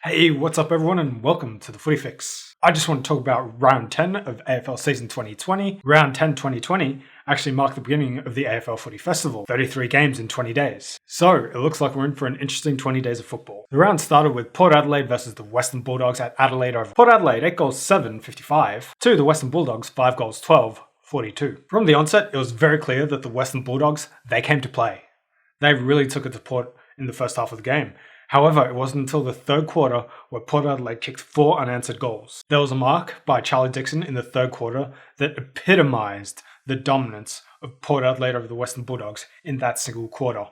Hey, what's up everyone and welcome to the Footy Fix. I just want to talk about round 10 of AFL season 2020. Round 10 2020 actually marked the beginning of the AFL Footy Festival, 33 games in 20 days. So it looks like we're in for an interesting 20 days of football. The round started with Port Adelaide versus the Western Bulldogs at Adelaide over. Port Adelaide 8 goals 7-55 to the Western Bulldogs 5 goals 12-42. From the onset, it was very clear that the Western Bulldogs, they came to play. They really took it to Port in the first half of the game. However, it wasn't until the third quarter where Port Adelaide kicked 4 unanswered goals. There was a mark by Charlie Dixon in the third quarter that epitomised the dominance of Port Adelaide over the Western Bulldogs in that single quarter.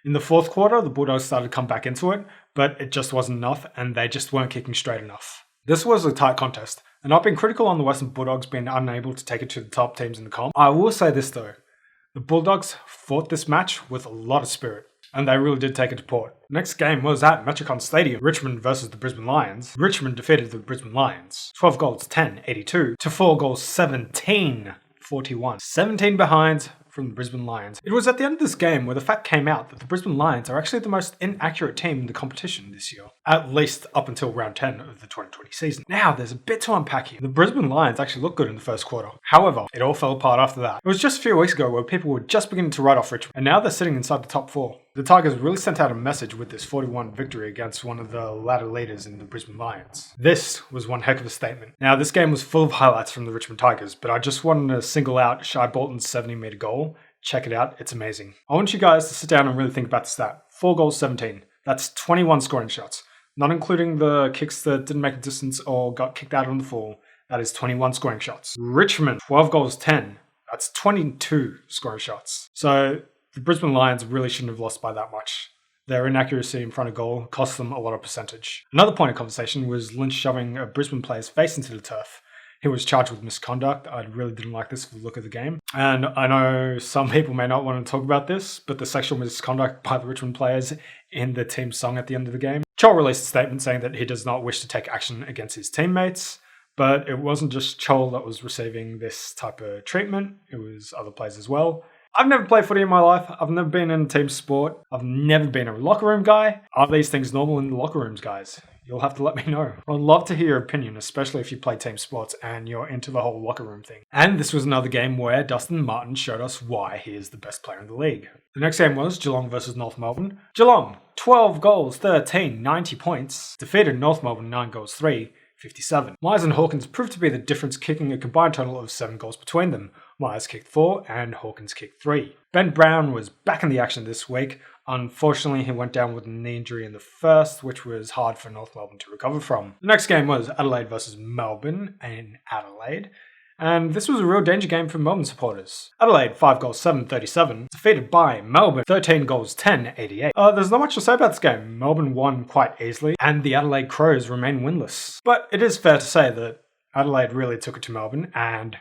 In the fourth quarter, the Bulldogs started to come back into it, but it just wasn't enough and they just weren't kicking straight enough. This was a tight contest, and I've been critical on the Western Bulldogs being unable to take it to the top teams in the comp. I will say this though, the Bulldogs fought this match with a lot of spirit. And they really did take it to Port. Next game was at Metricon Stadium, Richmond versus the Brisbane Lions. Richmond defeated the Brisbane Lions, 12 goals 10-82 to 4 goals 17-41. 17 behinds from the Brisbane Lions. It was at the end of this game where the fact came out that the Brisbane Lions are actually the most inaccurate team in the competition this year, at least up until round 10 of the 2020 season. Now, there's a bit to unpack here. The Brisbane Lions actually looked good in the first quarter. However, it all fell apart after that. It was just a few weeks ago where people were just beginning to write off Richmond, and now they're sitting inside the top 4. The Tigers really sent out a message with this 41 victory against one of the ladder leaders in the Brisbane Lions. This was one heck of a statement. Now, this game was full of highlights from the Richmond Tigers, but I just wanted to single out Shai Boltons' 70-metre goal. Check it out, it's amazing. I want you guys to sit down and really think about the stat. 4 goals 17. That's 21 scoring shots. Not including the kicks that didn't make a distance or got kicked out on the full. That is 21 scoring shots. Richmond, 12 goals 10. That's 22 scoring shots. So the Brisbane Lions really shouldn't have lost by that much. Their inaccuracy in front of goal cost them a lot of percentage. Another point of conversation was Lynch shoving a Brisbane player's face into the turf. He was charged with misconduct. I really didn't like this for the look of the game. And I know some people may not want to talk about this, but the sexual misconduct by the Richmond players in the team song at the end of the game. Chol released a statement saying that he does not wish to take action against his teammates, but it wasn't just Chol that was receiving this type of treatment. It was other players as well. I've never played footy in my life. I've never been in a team sport. I've never been a locker room guy. Are these things normal in the locker rooms, guys? You'll have to let me know. I'd love to hear your opinion, especially if you play team sports and you're into the whole locker room thing. And this was another game where Dustin Martin showed us why he is the best player in the league. The next game was Geelong versus North Melbourne. Geelong, 12 goals, 13, 90 points. Defeated North Melbourne 9 goals, 3-57. Myers and Hawkins proved to be the difference, kicking a combined total of 7 goals between them. Myers kicked 4 and Hawkins kicked 3. Ben Brown was back in the action this week. Unfortunately, he went down with a knee injury in the first, which was hard for North Melbourne to recover from. The next game was Adelaide versus Melbourne in Adelaide. And this was a real danger game for Melbourne supporters. Adelaide, 5 goals 7-37, defeated by Melbourne, 13 goals 10-88. There's not much to say about this game. Melbourne won quite easily, and the Adelaide Crows remain winless. But it is fair to say that Adelaide really took it to Melbourne, and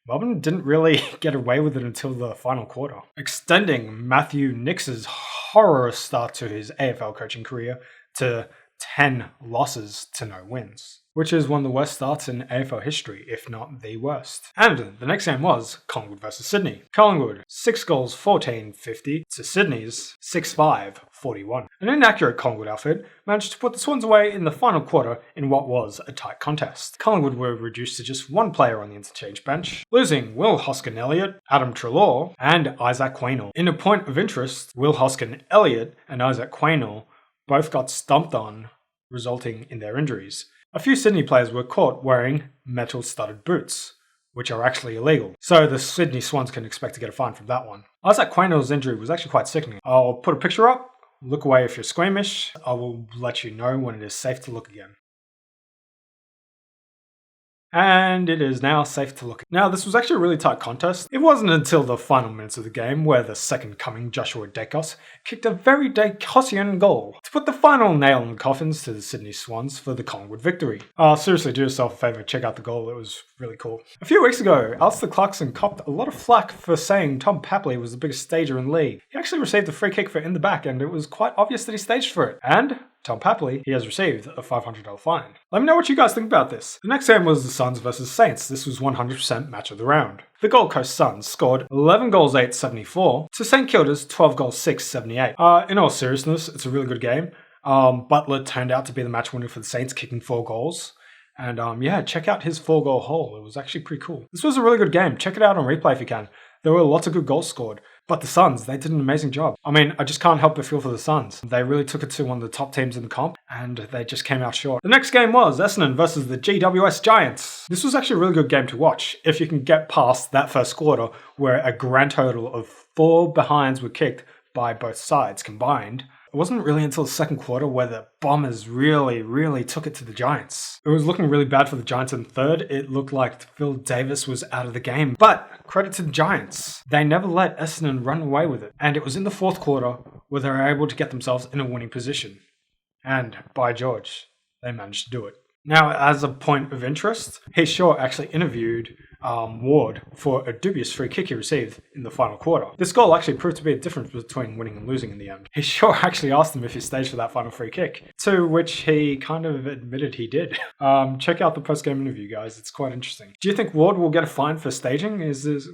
Melbourne didn't really get away with it until the final quarter, extending Matthew Nix's horror start to his AFL coaching career to 10 losses to no wins, which is one of the worst starts in AFL history, if not the worst. And the next game was Collingwood versus Sydney. Collingwood, 6 goals 14-50 to Sydney's 6-5-41. An inaccurate Collingwood outfit managed to put the Swans away in the final quarter in what was a tight contest. Collingwood were reduced to just one player on the interchange bench, losing Will Hoskin-Elliott, Adam Treloar, and Isaac Quaynor. In a point of interest, Will Hoskin-Elliott and Isaac Quaynor both got stomped on, resulting in their injuries. A few Sydney players were caught wearing metal-studded boots, which are actually illegal. So the Sydney Swans can expect to get a fine from that one. Isaac Quaynor's injury was actually quite sickening. I'll put a picture up. Look away if you're squeamish. I will let you know when it is safe to look again. And it is now safe to look at. Now, this was actually a really tight contest. It wasn't until the final minutes of the game where the second coming, Joshua Daicos, kicked a very Daicosian goal to put the final nail in the coffins to the Sydney Swans for the Collingwood victory. Seriously, do yourself a favour, check out the goal, it was really cool. A few weeks ago, Alistair Clarkson copped a lot of flack for saying Tom Paply was the biggest stager in the league. He actually received a free kick for in the back, and it was quite obvious that he staged for it. And Tom Paply, he has received a $500 fine. Let me know what you guys think about this. The next game was the Suns versus Saints. This was 100% match of the round. The Gold Coast Suns scored 11 goals 8-74 to St. Kilda's 12 goals 6-78. In all seriousness, it's a really good game. Butler turned out to be the match winner for the Saints, kicking 4 goals. And check out his 4-goal haul. It was actually pretty cool. This was a really good game. Check it out on replay if you can. There were lots of good goals scored. But the Suns, they did an amazing job. I mean, I just can't help but feel for the Suns. They really took it to one of the top teams in the comp, and they just came out short. The next game was Essendon versus the GWS Giants. This was actually a really good game to watch, if you can get past that first quarter, where a grand total of 4 behinds were kicked by both sides combined. It wasn't really until the second quarter where the Bombers really took it to the Giants. It was looking really bad for the Giants in third. It looked like Phil Davis was out of the game. But credit to the Giants. They never let Essendon run away with it. And it was in the fourth quarter where they were able to get themselves in a winning position. And by George, they managed to do it. Now, as a point of interest, Heath Shaw actually interviewed Ward for a dubious free kick he received in the final quarter. This goal actually proved to be a difference between winning and losing in the end. Heath Shaw actually asked him if he staged for that final free kick, to which he kind of admitted he did. Check out the post-game interview, guys. It's quite interesting. Do you think Ward will get a fine for staging?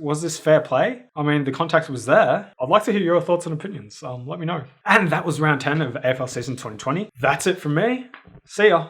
Was this fair play? I mean, the contact was there. I'd like to hear your thoughts and opinions. Let me know. And that was round 10 of AFL season 2020. That's it from me. See ya.